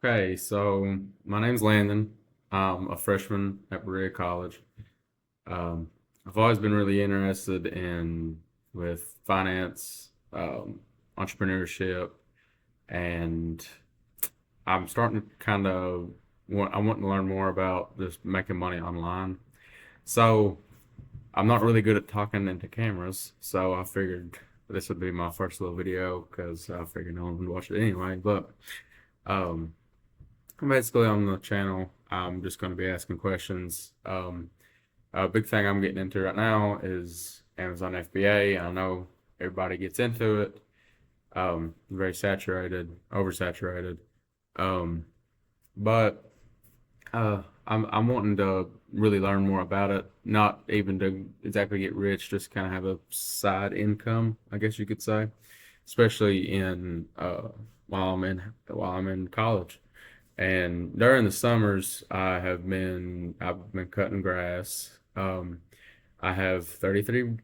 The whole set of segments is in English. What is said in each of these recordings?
Okay, so my name's Landon. I'm a freshman at Berea College. Um, I've always been really interested in with finance, entrepreneurship, and I'm starting to kind of I want to learn more about just making money online. So I'm not really good at talking into cameras, so I figured this would be my first little video because I figured no one would watch it anyway. But um, basically, on the channel, I'm just going to be asking questions. A big thing I'm getting into right now is Amazon FBA. I know everybody gets into it. Very saturated, oversaturated. Um, but I'm wanting to really learn more about it. Not even to exactly get rich, just kind of have a side income, I guess you could say, especially in while I'm in college. And during the summers, I've been cutting grass. I have 33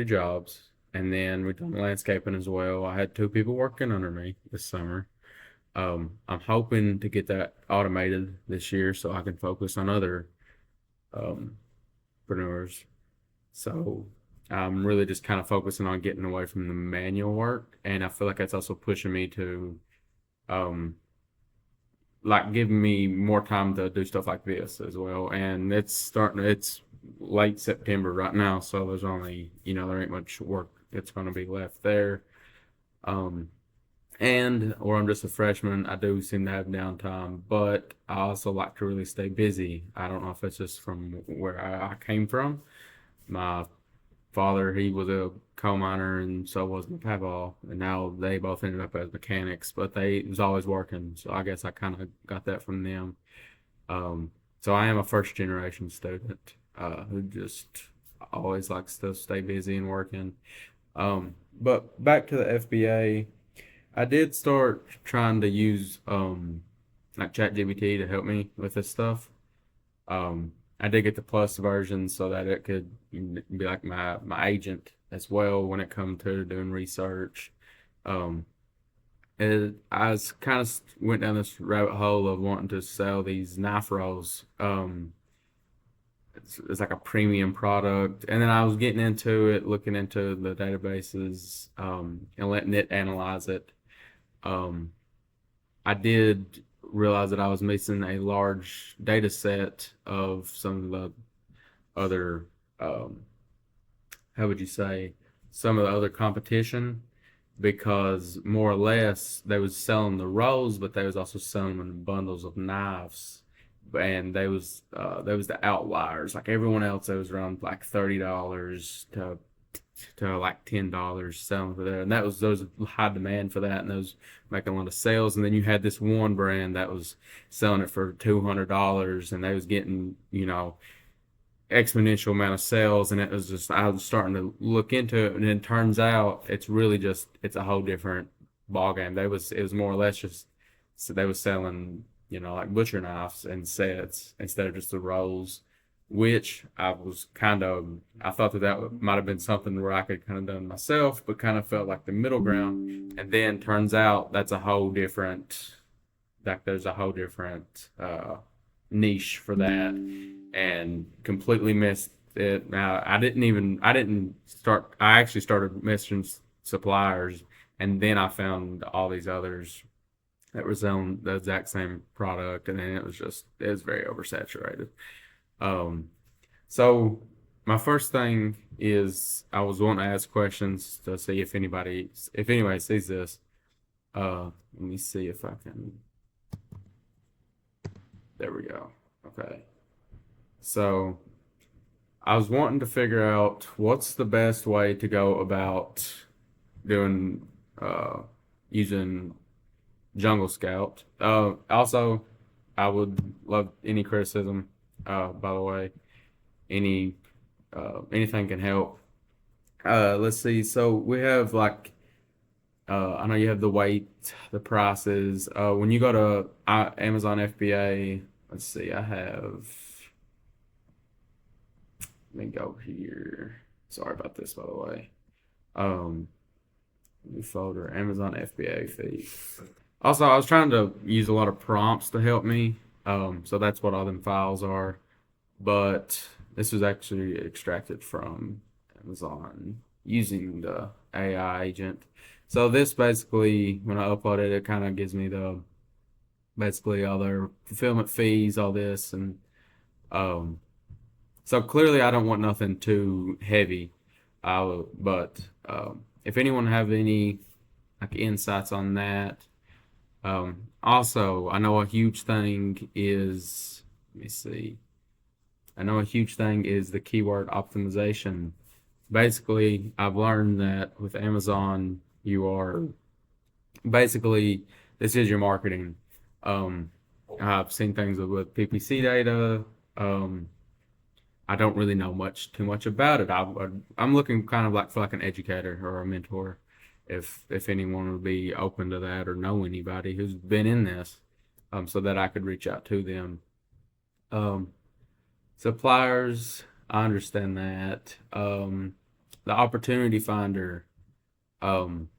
jobs, and then we've done landscaping as well. I had two people working under me this summer. I'm hoping to get that automated this year so I can focus on other um, entrepreneurs. So I'm really just kind of focusing on getting away from the manual work, and I feel like that's also pushing me to um, like giving me more time to do stuff like this as well. And it's late September right now, so there's only, there ain't much work that's going to be left there. Um, or I'm just a freshman, I do seem to have downtime, but I also like to really stay busy. I don't know if it's just from where I came from. My father, he was a coal miner, and so was my papa, and now they both ended up as mechanics, but they was always working, so I guess I kind of got that from them. So I am a first generation student who just always likes to stay busy and working. But back to the FBA, I did start trying to use like ChatGPT to help me with this stuff. I did get the plus version so that it could be like my agent as well when it comes to doing research. Um, I was kind of went down this rabbit hole of wanting to sell these knife rolls. It's like a premium product, and then I was getting into it, looking into the databases, and letting it analyze it. Um, I did realize that I was missing a large data set of some of the other, um, how would you say, some of the other competition, because more or less they was selling the rolls, but they was also selling them in bundles of knives, and they was the outliers. Like everyone else, they was around like $30 to like $10 selling for that, and that was those high demand for that, and those making a lot of sales. And then you had this one brand that was selling it for $200, and they was getting exponential amount of sales. And it was just I was starting to look into it, and it turns out it's a whole different ball game. It was more or less just so they was selling like butcher knives and sets instead of just the rolls, which I thought that might have been something where I could kind of done myself, but kind of felt like the middle ground. And then turns out that's a whole different, like there's a whole different niche for that, and completely missed it. Now I didn't start. I actually started messaging suppliers, and then I found all these others that were selling the exact same product, and then it was very oversaturated. Um, so my first thing is I was wanting to ask questions to see if anybody sees this. Let me see if I can. There we go. Okay. So I was wanting to figure out what's the best way to go about doing using Jungle Scout. Also, I would love any criticism. By the way, any anything can help. Let's see. So we have like I know you have the weight, the prices. When you go to Amazon FBA, let's see. Let me go here. Sorry about this, by the way. Um, New folder, Amazon FBA fee. Also, I was trying to use a lot of prompts to help me. So that's what all them files are. But this was actually extracted from Amazon using the AI agent. So this basically, when I upload it, it kind of gives me the basically all their fulfillment fees, all this, and um, so clearly I don't want nothing too heavy. But if anyone have any like insights on that, also I know a huge thing is, let me see. I know a huge thing is the keyword optimization. Basically, I've learned that with Amazon, you are basically, this is your marketing. Um, I've seen things with PPC data. Um, I don't really know too much about it. I'm looking kind of like for like an educator or a mentor, if anyone would be open to that or know anybody who's been in this, so that I could reach out to them. Um, Suppliers, I understand that. The opportunity finder. Um,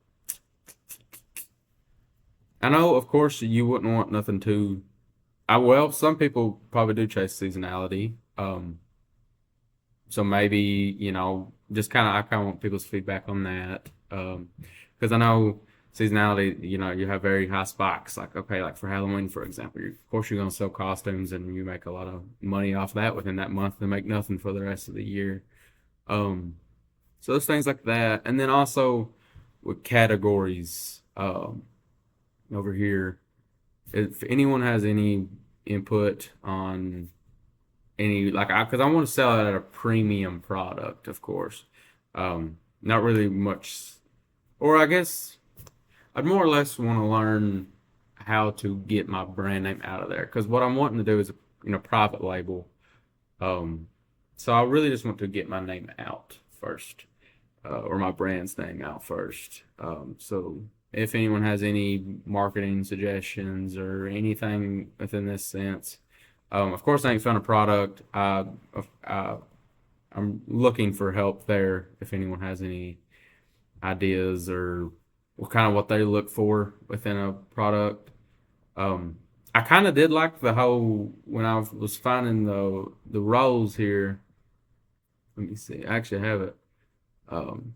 I know, of course, you wouldn't want nothing too. Well, some people probably do chase seasonality. So maybe, just I kind of want people's feedback on that. Because I know seasonality, you have very high spikes. Like, okay, like for Halloween, for example, of course you're going to sell costumes and you make a lot of money off that within that month and make nothing for the rest of the year. Um, so those things like that. And then also with categories, over here, if anyone has any input on any like because I want to sell it at a premium product, of course. Not really much, or I guess I'd more or less want to learn how to get my brand name out of there because what I'm wanting to do is private label. Um, so I really just want to get my name out first, or my brand's name out first. So if anyone has any marketing suggestions or anything within this sense, of course I ain't found a product. I, I'm looking for help there. If anyone has any ideas or what they look for within a product. Um, I kind of did like the whole when I was finding the roles here. Let me see. I actually have it. Um,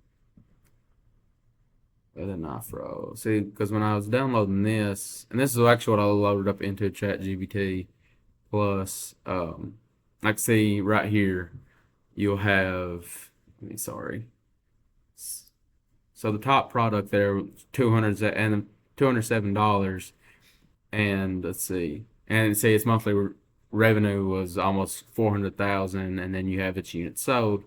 the knife roll. See, because when I was downloading this, and this is actually what I loaded up into ChatGPT plus. Like see right here, you'll have. Sorry. So the top product there, 200 and $207, and let's see, and say its monthly revenue was almost 400,000, and then you have its units sold.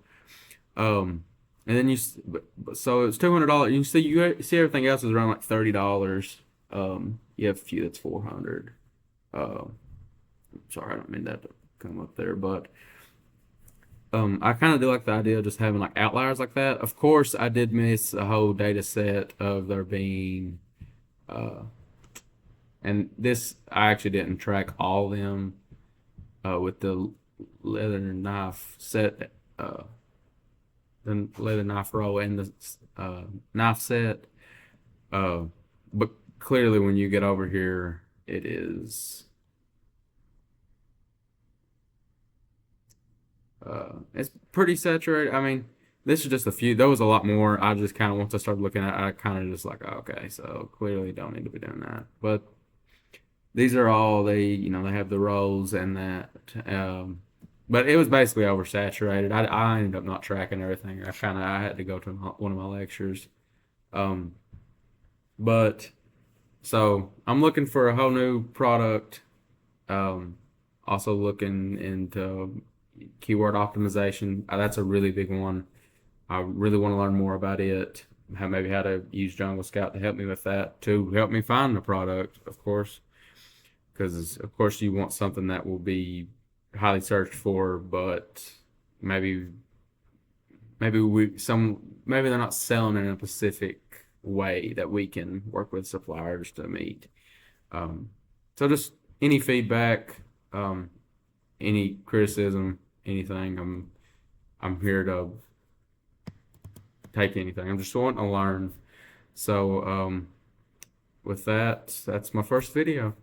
And then so it's $200. You see everything else is around like $30. You have a few that's 400. Sorry, I don't mean that to come up there, but I kind of do like the idea of just having like outliers like that. Of course, I did miss a whole data set of there being, uh, and this I actually didn't track all of them with the leather knife set, the leather knife roll and the knife set. Uh, but clearly, when you get over here, it is. It's pretty saturated. I mean, this is just a few. There was a lot more. I just kind of once I started looking at it, I kind of just like, okay, so clearly don't need to be doing that. But these are all they have the roles and that. But it was basically oversaturated. I ended up not tracking everything. I had to go to one of my lectures. Um, but so I'm looking for a whole new product. Um, Also looking into keyword optimization. That's a really big one. I really want to learn more about it. Maybe how to use Jungle Scout to help me with that, to help me find the product, of course, because of course you want something that will be highly searched for, but maybe maybe they're not selling in a specific way that we can work with suppliers to meet. Um, so just any feedback, any criticism, anything. I'm here to take anything. I'm just wanting to learn. So with that, that's my first video.